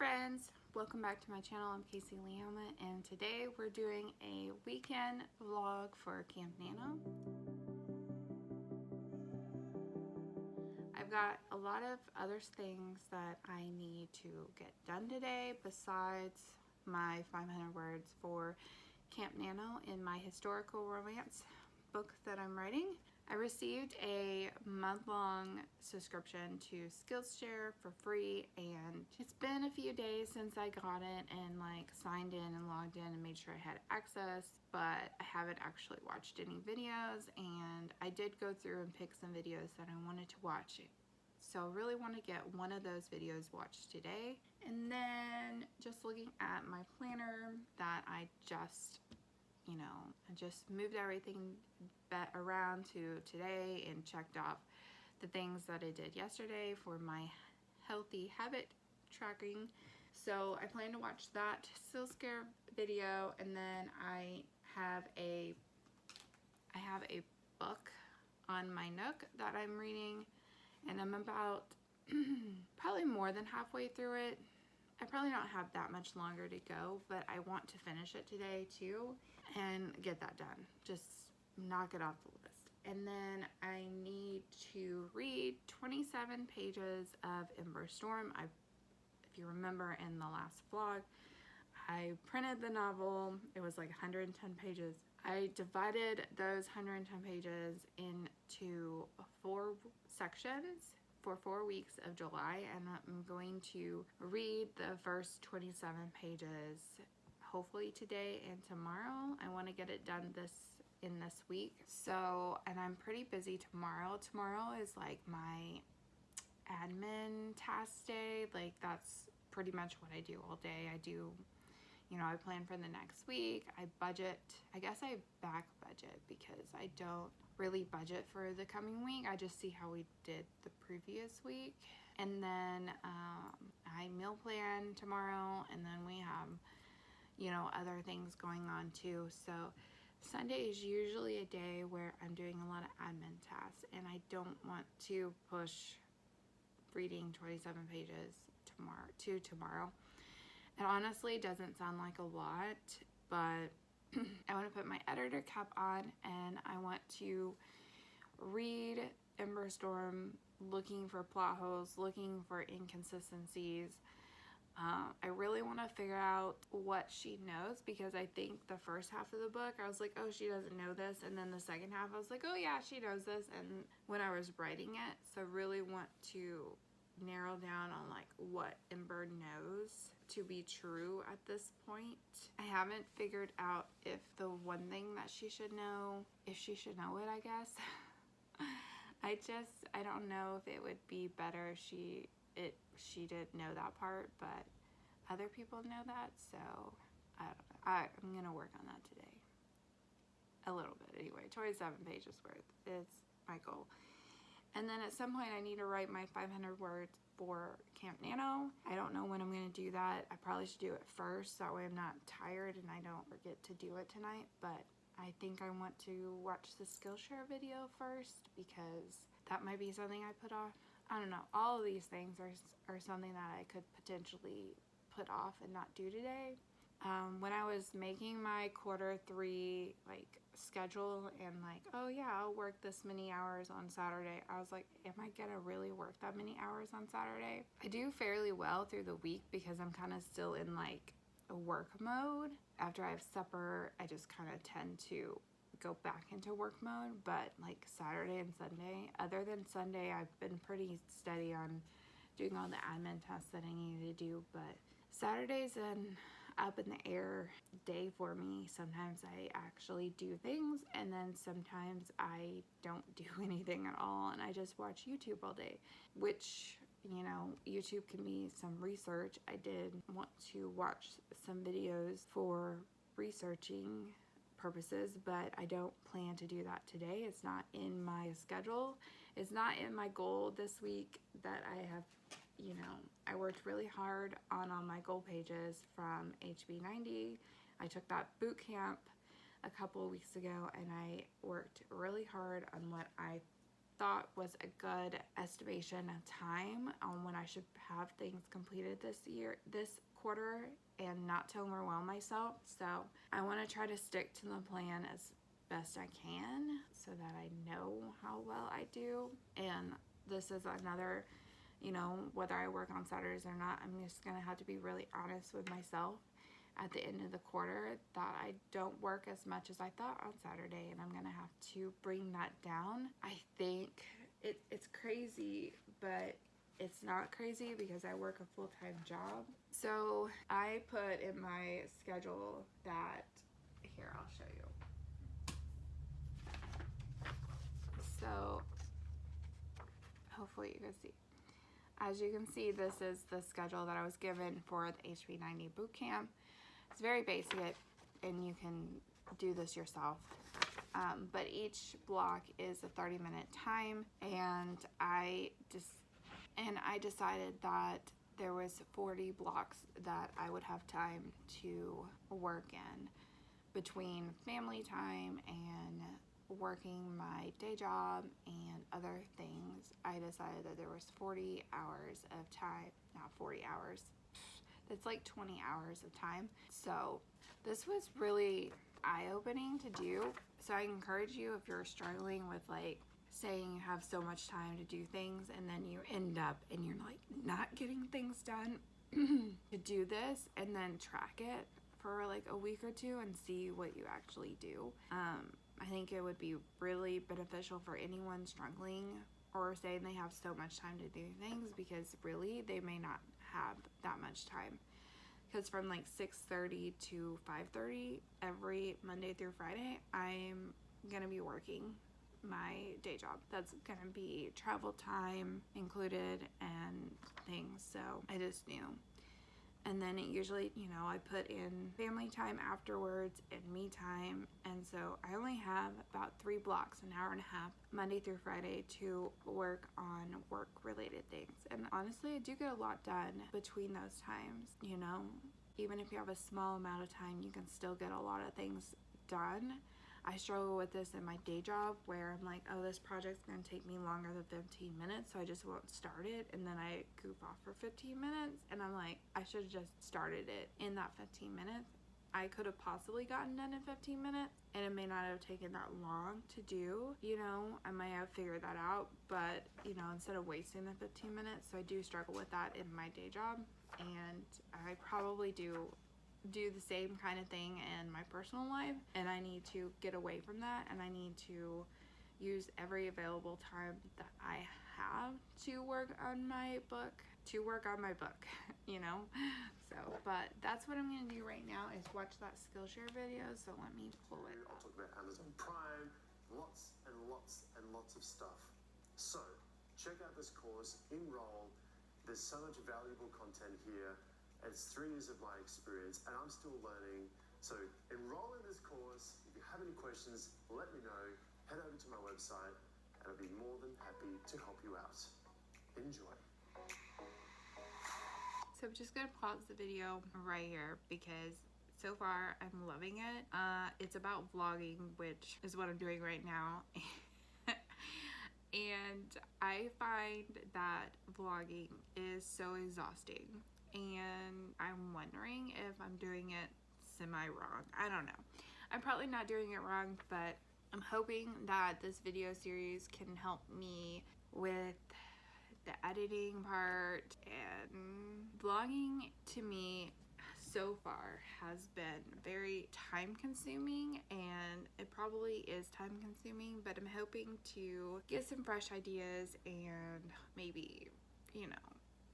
friends, welcome back to my channel. I'm Kasey LeAlma, and today we're doing a weekend vlog for Camp Nano. I've got a lot of other things that I need to get done today besides my 500 words for Camp Nano in my historical romance book that I'm writing. I received a month-long subscription to Skillshare for free, and it's been a few days since I got it and signed in and logged in and made sure I had access, but I haven't actually watched any videos, and I did go through and pick some videos that I wanted to watch. So I really want to get one of those videos watched today. And then just looking at my planner that I just moved everything around to today and checked off the things that I did yesterday for my healthy habit tracking. So I plan to watch that Skillshare video, and then I have a book on my Nook that I'm reading, and I'm about probably more than halfway through it. I probably don't have that much longer to go, but I want to finish it today too and get that done. Just knock it off the list. And then I need to read 27 pages of Ember Storm. If you remember in the last vlog, I printed the novel. It was like 110 pages. I divided those 110 pages into 4 sections for 4 weeks of July, and I'm going to read the first 27 pages hopefully today and tomorrow. I want to get it done in this week. So, and I'm pretty busy tomorrow. Tomorrow is like my admin task day. That's pretty much what I do all day. I do, I plan for the next week. I budget. I guess I back budget because I don't really budget for the coming week. I just see how we did the previous week. And then I meal plan tomorrow, and then we have, other things going on too. So Sunday is usually a day where I'm doing a lot of admin tasks, and I don't want to push reading 27 pages tomorrow. It honestly doesn't sound like a lot, but I want to put my editor cap on, and I want to read Ember Storm, looking for plot holes, looking for inconsistencies. I really want to figure out what she knows, because I think the first half of the book I was like, oh, she doesn't know this, and then the second half I was like, oh yeah, she knows this, and when I was writing it. So I really want to narrow down on what Ember knows to be true at this point. I haven't figured out if the one thing that she should know, if she should know it, I guess. I don't know if it would be better if she did know that part, but other people know that, so I don't know. I'm gonna work on that today. A little bit anyway. 27 pages worth is my goal. And then at some point I need to write my 500 words for Camp Nano. I don't know when I'm going to do that. I probably should do it first, that way I'm not tired and I don't forget to do it tonight. But I think I want to watch the Skillshare video first, because that might be something I put off. I don't know. All of these things are something that I could potentially put off and not do today. When I was making my Q3 schedule and oh yeah, I'll work this many hours on Saturday, I was like, am I gonna really work that many hours on Saturday? I do fairly well through the week because I'm kind of still in a work mode. After I have supper, I just kind of tend to go back into work mode. But Saturday and Sunday, other than Sunday, I've been pretty steady on doing all the admin tasks that I needed to do. But Saturday's an up in the air day for me. Sometimes I actually do things, and then sometimes I don't do anything at all, and I just watch YouTube all day, which, YouTube can be some research. I did want to watch some videos for researching purposes, but I don't plan to do that today. It's not in my schedule. It's not in my goal this week that I have. I worked really hard on all my goal pages from HB90. I took that boot camp a couple of weeks ago, and I worked really hard on what I thought was a good estimation of time on when I should have things completed this quarter, and not to overwhelm myself. So I want to try to stick to the plan as best I can so that I know how well I do. And this is another, you know, whether I work on Saturdays or not, I'm just gonna have to be really honest with myself at the end of the quarter that I don't work as much as I thought on Saturday, and I'm gonna have to bring that down. I think it's crazy, but it's not crazy because I work a full-time job. So I put in my schedule that, here, I'll show you. So hopefully you can see. As you can see, this is the schedule that I was given for the HB90 bootcamp. It's very basic, and you can do this yourself. But each block is a 30-minute time, and I decided that there was 40 blocks that I would have time to work in between family time and working my day job and other things. I decided that there was 40 hours of time, not 40 hours, that's like 20 hours of time. So this was really eye-opening to do. So I encourage you, if you're struggling with like saying you have so much time to do things and then you end up and you're like not getting things done, to do this and then track it for like a week or two and see what you actually do. I think it would be really beneficial for anyone struggling or saying they have so much time to do things, because really they may not have that much time. Because from like 6:30 to 5:30 every Monday through Friday, I'm gonna be working my day job. That's gonna be travel time included and things. So I just knew. And then it usually, you know, I put in family time afterwards and me time. And so I only have about 3 blocks, an hour and a half, Monday through Friday, to work on work-related things. And honestly, I do get a lot done between those times, you know. Even if you have a small amount of time, you can still get a lot of things done. I struggle with this in my day job where I'm like, oh, this project's gonna take me longer than 15 minutes, so I just won't start it, and then I goof off for 15 minutes, and I'm like, I should have just started it in that 15 minutes. I could have possibly gotten done in 15 minutes, and it may not have taken that long to do, you know. I might have figured that out, but, you know, instead of wasting the 15 minutes, so I do struggle with that in my day job, and I probably do the same kind of thing in my personal life, and I need to get away from that, and I need to use every available time that I have to work on my book, you know. So, but that's what I'm gonna do right now, is watch that Skillshare video. So let me pull it up. I'll talk about Amazon Prime, lots and lots and lots of stuff. So check out this course, enroll. There's so much valuable content here. It's 3 years of my experience, and I'm still learning. So enroll in this course. If you have any questions, let me know. Head over to my website, and I'll be more than happy to help you out. Enjoy. So I'm just gonna pause the video right here because so far I'm loving it. It's about vlogging, which is what I'm doing right now. And I find that vlogging is so exhausting. And I'm wondering if I'm doing it semi-wrong. I don't know. I'm probably not doing it wrong, but I'm hoping that this video series can help me with the editing part. And vlogging to me so far has been very time consuming, and it probably is time consuming, but I'm hoping to get some fresh ideas and maybe, you know,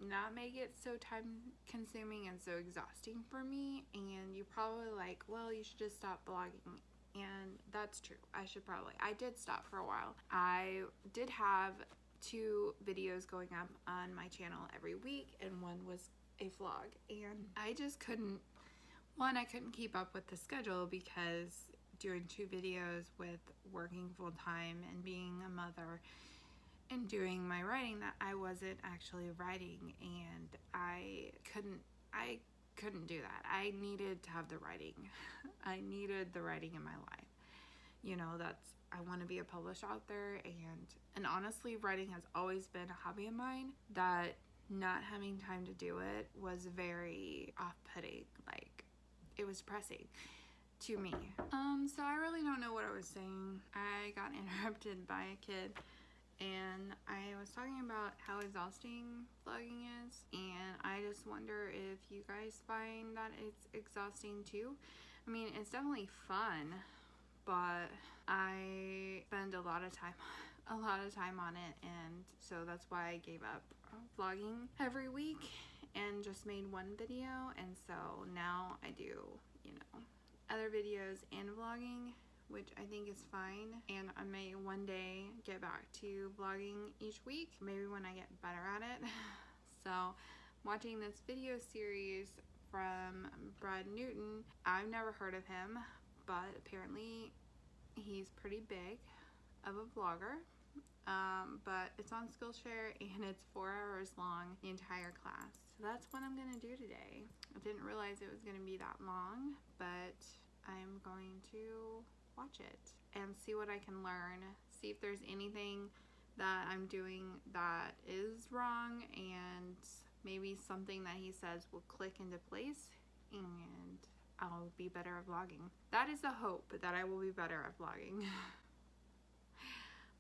not make it so time consuming and so exhausting for me. And you're probably like, well, you should just stop vlogging, and that's true. I did stop for a while. I did have 2 videos going up on my channel every week, and one was a vlog, and I just couldn't keep up with the schedule, because doing 2 videos with working full-time and being a mother and doing my writing, that I wasn't actually writing, and I couldn't do that. I needed to have the writing. I needed the writing in my life. You know, that's I want to be a published author, and honestly, writing has always been a hobby of mine, that not having time to do it was very off-putting. Like, it was depressing to me. So I really don't know what I was saying. I got interrupted by a kid, and I was talking about how exhausting vlogging is, and I just wonder if you guys find that it's exhausting too. I mean, it's definitely fun, but I spend a lot of time on it, and so that's why I gave up vlogging every week and just made one video. And so now I do, you know, other videos and vlogging, which I think is fine, and I may one day get back to vlogging each week, maybe when I get better at it. So watching this video series from Brad Newton, I've never heard of him, but apparently he's pretty big of a vlogger. But it's on Skillshare, and it's 4 hours long, the entire class. So that's what I'm gonna do today. I didn't realize it was gonna be that long, but I'm going to watch it and see what I can learn, see if there's anything that I'm doing that is wrong, and maybe something that he says will click into place and I'll be better at vlogging. That is the hope, that I will be better at vlogging.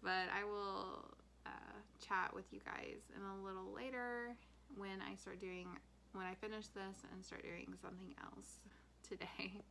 But I will chat with you guys in a little later when I finish this and start doing something else today.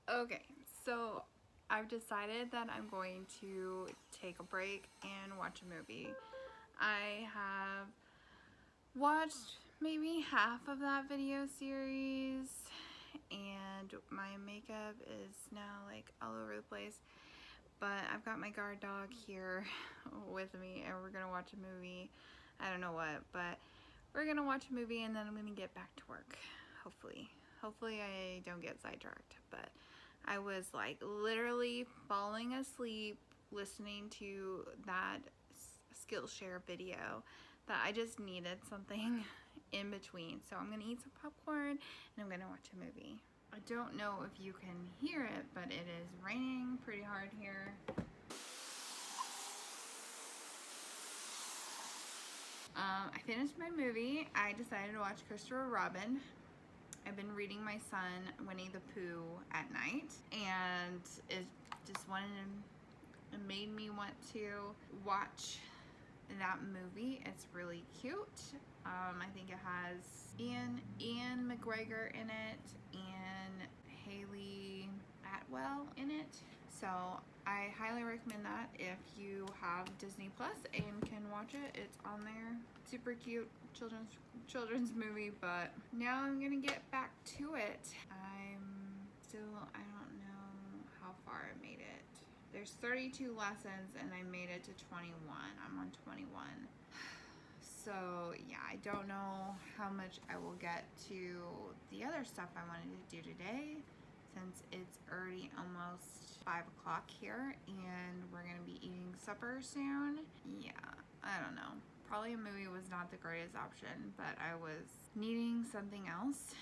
Okay, so I've decided that I'm going to take a break and watch a movie. I have watched maybe half of that video series, and my makeup is now like all over the place, but I've got my guard dog here with me, and we're gonna watch a movie. I don't know what, but we're gonna watch a movie, and then I'm gonna get back to work, hopefully I don't get sidetracked. But I was like literally falling asleep listening to that Skillshare video, that I just needed something in between. So I'm gonna eat some popcorn and I'm gonna watch a movie. I don't know if you can hear it, but it is raining pretty hard here. I finished my movie. I decided to watch Christopher Robin. I've been reading my son Winnie the Pooh at night, and it made me want to watch that movie. It's really cute. I think it has Ian McGregor in it and Haley Atwell in it. So I highly recommend that if you have Disney Plus and can watch it. It's on there. Super cute children's movie. But now I'm gonna get back to it. I don't know how far I made it. There's 32 lessons and I made it to 21. I'm on 21. So yeah, I don't know how much I will get to the other stuff I wanted to do today, since it's already almost 5 o'clock here and we're gonna be eating supper soon. Yeah, I don't know. Probably a movie was not the greatest option, but I was needing something else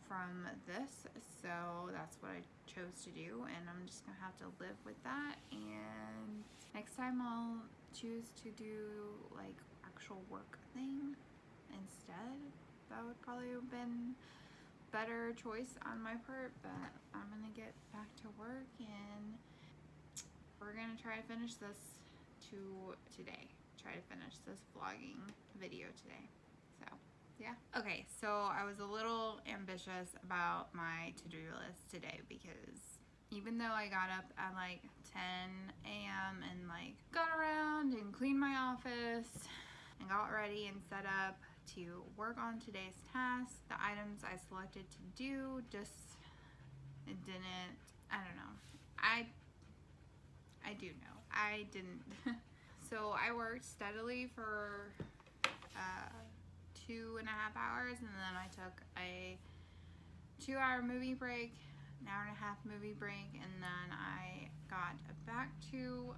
from this, so that's what I chose to do, and I'm just gonna have to live with that. And next time I'll choose to do like actual work thing instead. That would probably have been better choice on my part, but I'm gonna get back to work and we're gonna try to finish this today. Try to finish this vlogging video today. So yeah. Okay, so I was a little ambitious about my to-do list today, because even though I got up at like 10 a.m. and like got around and cleaned my office and got ready and set up to work on today's task. The items I selected to do just didn't, I don't know. I do know. I didn't. So I worked steadily for 2.5 hours, and then I took a 2-hour movie break, an 1.5-hour movie break, and then I got back to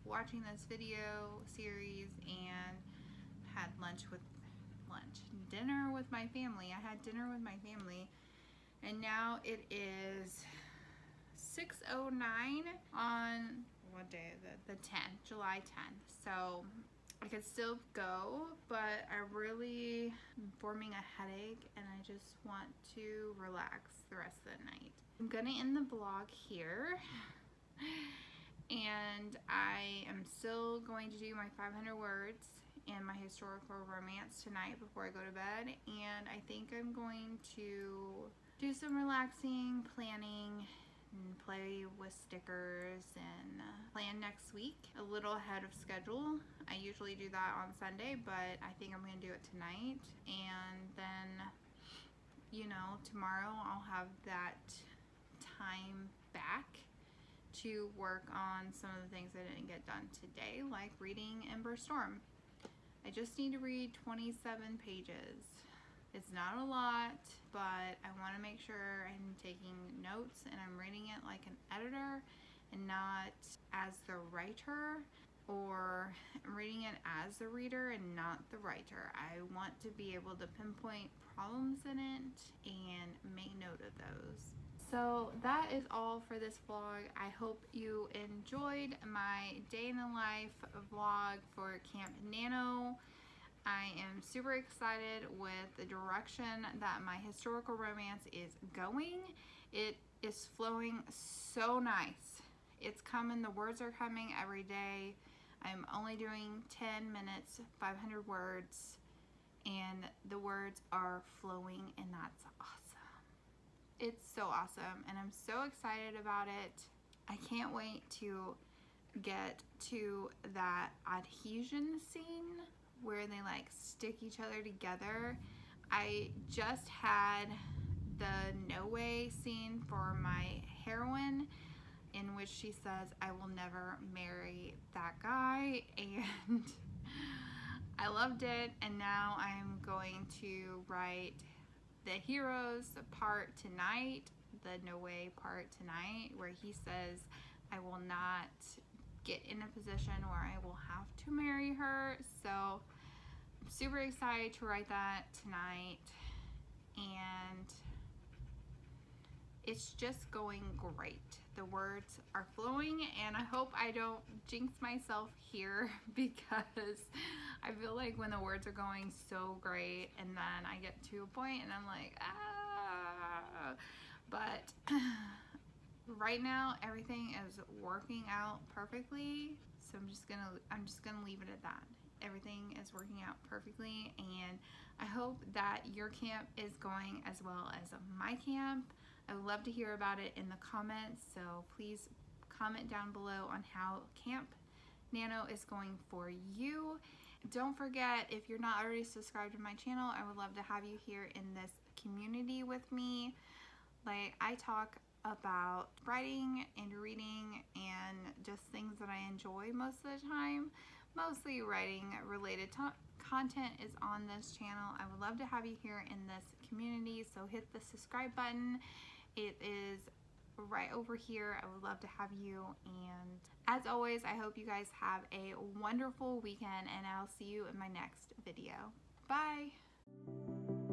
watching this video series and had dinner with my family. I had dinner with my family, and now it is 6:09 on, what day is it? The 10th, July 10th. So I could still go, but I really am forming a headache and I just want to relax the rest of the night. I'm gonna end the vlog here, and I am still going to do my 500 words and my historical romance tonight before I go to bed, and I think I'm going to do some relaxing, planning, and play with stickers and plan next week a little ahead of schedule. I usually do that on Sunday, but I think I'm going to do it tonight, and then, you know, tomorrow I'll have that time back to work on some of the things I didn't get done today, like reading Ember Storm. I just need to read 27 pages. It's not a lot, but I want to make sure I'm taking notes and I'm reading it like an editor and not as the writer, or I'm reading it as the reader and not the writer. I want to be able to pinpoint problems in it and make note of those. So that is all for this vlog. I hope you enjoyed my day in the life vlog for Camp Nano. I am super excited with the direction that my historical romance is going. It is flowing so nice. It's coming, the words are coming every day. I'm only doing 10 minutes, 500 words, and the words are flowing, and that's awesome. It's so awesome, and I'm so excited about it. I can't wait to get to that adhesion scene where they like stick each other together. I just had the no way scene for my heroine, in which she says, I will never marry that guy, and I loved it. And now I'm going to write the heroes part tonight, the no way part tonight, where he says, I will not get in a position where I will have to marry her. So I'm super excited to write that tonight, and it's just going great. The words are flowing, and I hope I don't jinx myself here, because I feel like when the words are going so great and then I get to a point and I'm like, ah, but right now everything is working out perfectly. So I'm just gonna leave it at that. Everything is working out perfectly, and I hope that your camp is going as well as my camp. I would love to hear about it in the comments, so please comment down below on how Camp Nano is going for you. Don't forget, if you're not already subscribed to my channel, I would love to have you here in this community with me. Like, I talk about writing and reading and just things that I enjoy most of the time. Mostly writing related content is on this channel. I would love to have you here in this community, so hit the subscribe button. It is right over here. I would love to have you, and as always, I hope you guys have a wonderful weekend, and I'll see you in my next video. Bye!